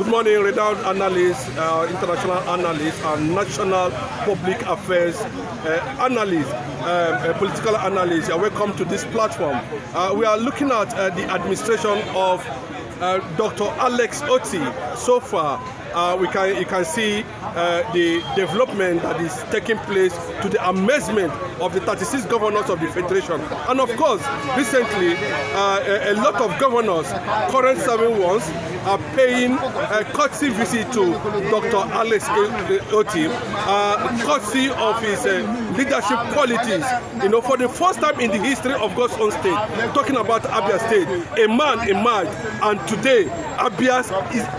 Good morning, renowned analysts, international analysts, and national public affairs analysts, political analysts. You're welcome to this platform. We are looking at the administration of Dr. Alex Otti. So far, you can see the development that is taking place to the amazement of the 36 governors of the Federation. And of course, recently, a lot of governors, current serving ones, are paying a courtesy visit to Dr. Alex Otti, courtesy of his leadership qualities. You know, for the first time in the history of God's own state, talking about Abia State, a man emerged, and today, Abias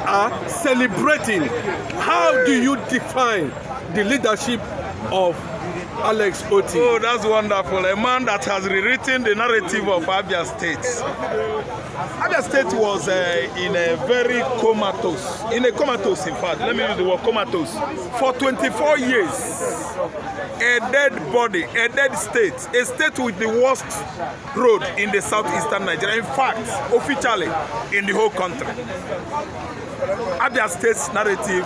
are celebrating. How do you define the leadership of Alex Otti? Oh, that's wonderful. A man that has rewritten the narrative of Abia State. Abia State was in a very comatose, in fact, let me use the word comatose, for 24 years. A dead body, a dead state, a state with the worst road in the southeastern Nigeria, in fact, officially in the whole country. Abia State's narrative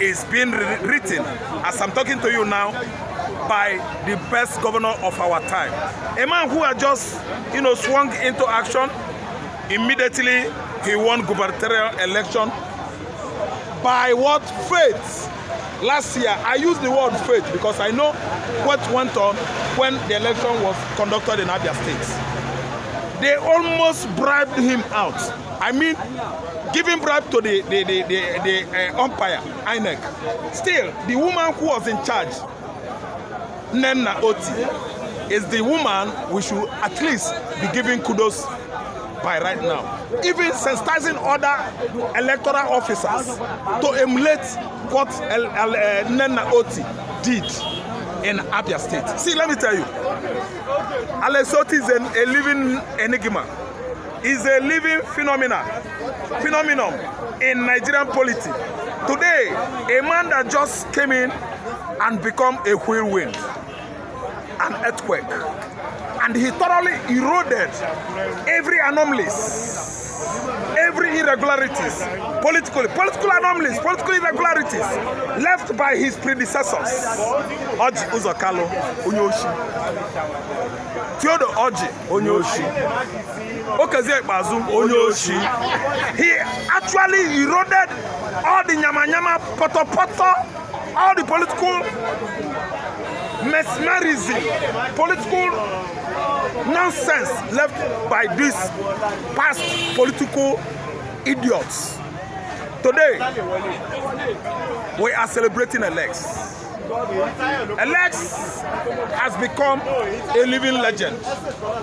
is being written, as I'm talking to you now, by the best governor of our time. A man who had just, swung into action. Immediately, he won gubernatorial election. By what faith? Last year, I use the word faith because I know what went on when the election was conducted in Abia State. They almost bribed him out. I mean, giving bribe to the umpire, INEC. Still, the woman who was in charge, Nena Otti, is the woman we should at least be giving kudos by right now. Even sensitizing other electoral officers to emulate what Nena Otti did in Abia State. See, let me tell you, Alex Otti is a living enigma. He's a living phenomenon in Nigerian politics. Today, a man that just came in and become a whirlwind, an earthquake, and he thoroughly eroded every anomalies, every irregularities, political anomalies, political irregularities left by his predecessors. Oji Uzokalo Onyoshi, Theodore Oji Onyoshi, Okazie Bazum Onyoshi. He actually eroded all the nyama poto, all the political mesmerism, political nonsense left by these past political idiots. Today, we are celebrating Alex. Alex has become a living legend.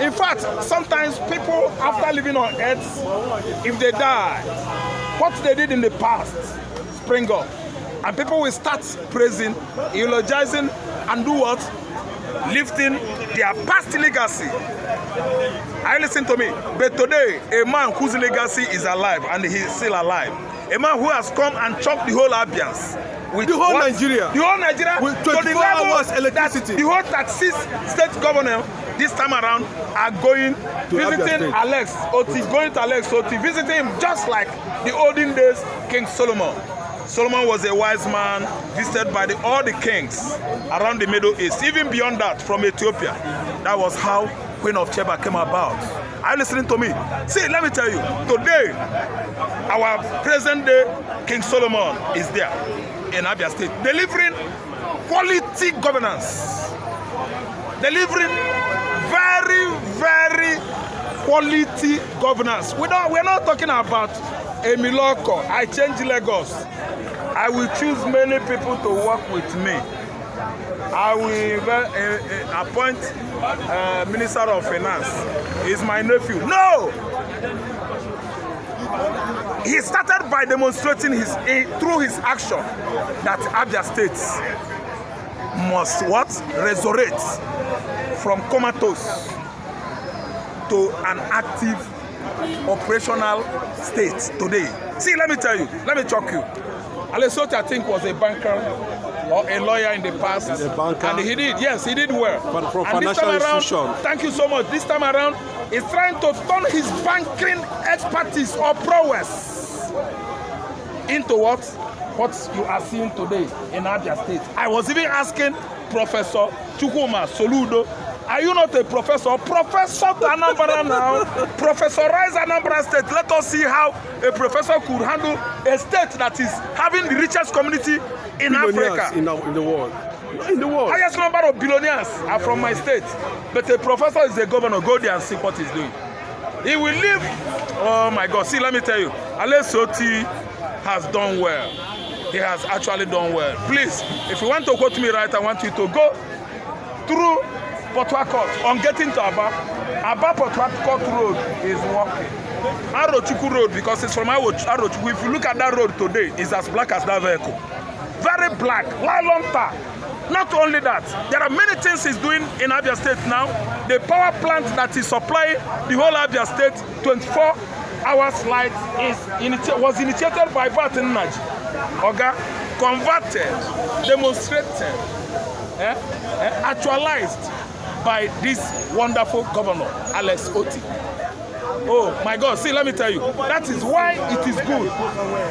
In fact, sometimes people, after living on earth, if they die, what they did in the past spring up. And people will start praising, eulogizing, and do what? Lifting their past legacy. I listen to me. But today, a man whose legacy is alive, and he is still alive. A man who has come and chopped the whole Abians. With the whole Nigeria. The whole Nigeria. With 24 hours electricity. The whole 36 state governors this time around are going, visiting Alex Otti, visiting him just like the olden days King Solomon. Solomon was a wise man, visited by all the kings around the Middle East, even beyond that, from Ethiopia. That was how Queen of Sheba came about. Are you listening to me? See, let me tell you, today, our present day King Solomon is there in Abia State, delivering quality governance, delivering very, very quality governance. We're not talking about a Miloko. I change Lagos. I will choose many people to work with me. I will appoint Minister of Finance. He's my nephew. No! He started by demonstrating through his action that Abia State must what? Resurrect from comatose to an active operational state today. See, let me tell you, let me shock you. Alex Otti, I think, was a banker or a lawyer in the past. A banker. And he did, yes, he did well. But from and financial institution. Thank you so much. This time around, he's trying to turn his banking expertise or prowess into what you are seeing today in Abia State. I was even asking Professor Chukwuma Soludo, are you not a professor? Professor to Anambra now. Professorize Anambra State. Let us see how a professor could handle a state that is having the richest community in Africa. In the world. In the world. Highest number of billionaires are from my state. But a professor is a governor. Go there and see what he's doing. He will live. Oh my God. See, let me tell you. Otti has done well. He has actually done well. Please, if you want to quote me right, I want you to go through Port Harcourt on getting to Aba Port Harcourt Road is working. Arochukwu Road, because it's from Arochukwu. If you look at that road today, it's as black as that vehicle. Very black, nylon tar. Not only that, there are many things he's doing in Abia State now. The power plant that is supplying the whole Abia State 24 hours light was initiated by VAT Energy. Oga, converted, demonstrated, actualized by this wonderful governor, Alex Otti. Oh my God, see, let me tell you, that is why it is good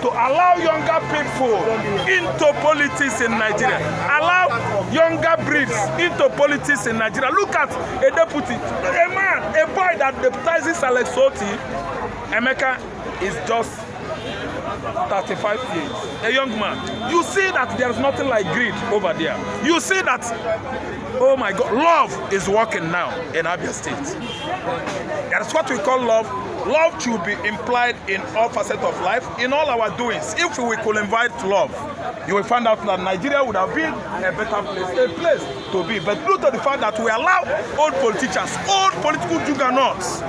to allow younger people into politics in Nigeria. Allow younger breeds into politics in Nigeria. Look at a deputy, a man, a boy that deputizes Alex Otti. Emeka is just 35 years, a young man. You see that there's nothing like greed over there. You see that, oh my God, love is working now in Abia State. That's what we call love. Love should be implied in all facets of life, in all our doings. If we could invite love, you will find out that Nigeria would have been a better place, a place to be. But due to the fact that we allow old politicians, old political juggernauts,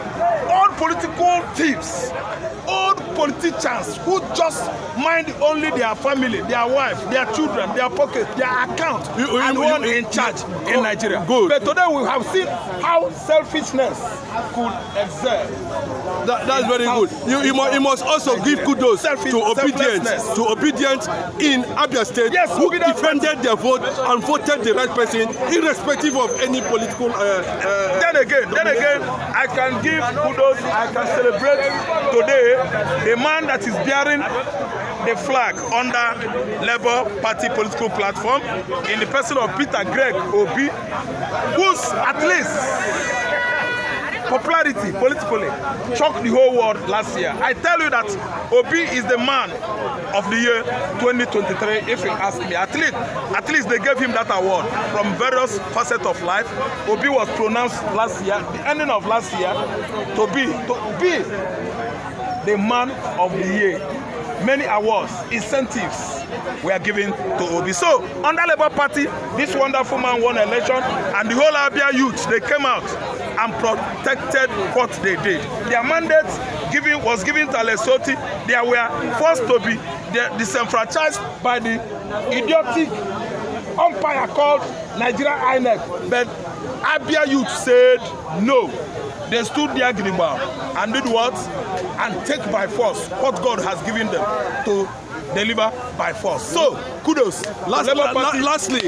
old political thieves, old politicians who just mind only their family, their wife, their children, their pocket, their account, and one in charge in Nigeria. Good. But today we have seen how selfishness could excel. That's very good. You must also give kudos to obedience in Abia State, yes, who defended their vote and voted the right person, irrespective of any political. Then again, I can give kudos. I can celebrate today the man that is bearing the flag under Labour Party political platform in the person of Peter Greg Obi, who's at least popularity politically shocked the whole world last year. I tell you that Obi is the man of the year 2023, if you ask me. At least they gave him that award from various facets of life. Obi was pronounced last year, the ending of last year, to be the man of the year. Many awards, incentives were given to Obi. So, under Labour Party, this wonderful man won election, and the whole Abia youth, they came out and protected what they did. Their mandate was given to Alex Otti. They were forced to be disenfranchised by the idiotic umpire called Nigeria INEC. But Abia youth said no. They stood there and did what? And take by force what God has given them to deliver by force. So, kudos. Lastly,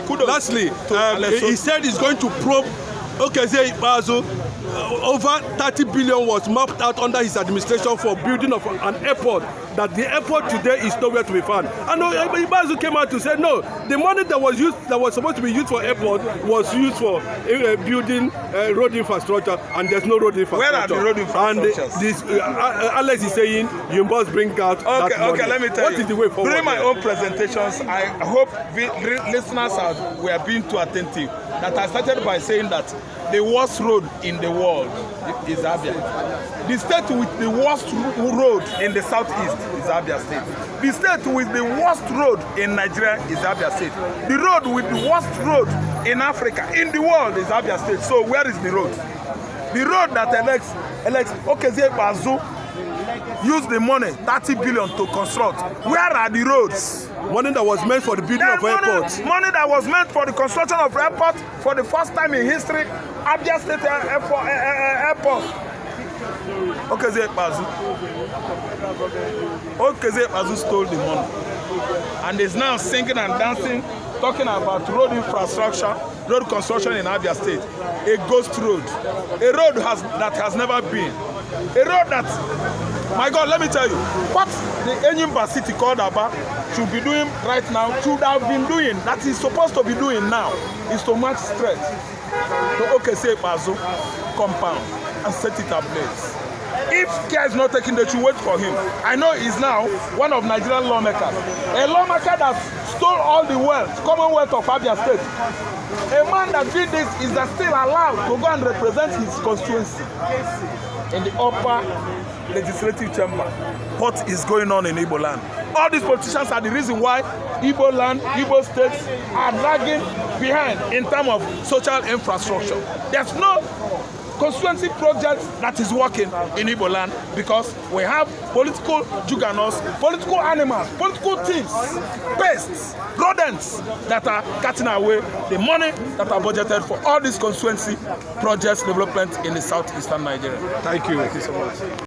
he said he's going to probe. Okay, say over 30 billion was mapped out under his administration for building of an airport. That the airport today is nowhere to be found. And Ibazu came out to say no. The money that was supposed to be used for airport was used for building road infrastructure, and there's no road infrastructure. Where are the road infrastructures? And this Alex is saying you must bring out that money. Okay, let me tell you. What is the way forward? During my own presentations, I hope listeners were being too attentive. That I started by saying that the worst road in the world is Abia. The state with the worst road in the southeast is Abia State. The state with the worst road in Nigeria is Abia State. The road with the worst road in Africa, in the world, is Abia State. So where is the road? The road that Alex Bazu used the money, 30 billion, to construct. Where are the roads? Money that was meant for the building of airports. Money that was meant for the construction of airport for the first time in history. Abia State airport. Okeze Bazu stole the money and is now singing and dancing, talking about road infrastructure, road construction in Abia State. A ghost road, a road that has never been, a road that My God, let me tell you, what the Enyimba city called Aba should be doing right now, should have been doing, that is supposed to be doing now, is to march straight to Okese Bazo compound and set it ablaze. If care is not taken, they should wait for him. I know he's now one of Nigerian lawmakers. A lawmaker that stole all the wealth, commonwealth of Abia State. A man that did this is that still allowed to go and represent his constituency in the upper legislative chamber. What is going on in Igbo land? All these politicians are the reason why Igbo land, Igbo states are dragging behind in terms of social infrastructure. There's no constituency project that is working in Igbo land because we have political juggernauts, political animals, political thieves, pests, rodents that are cutting away the money that are budgeted for all these constituency projects development in the southeastern Nigeria. Thank you so much.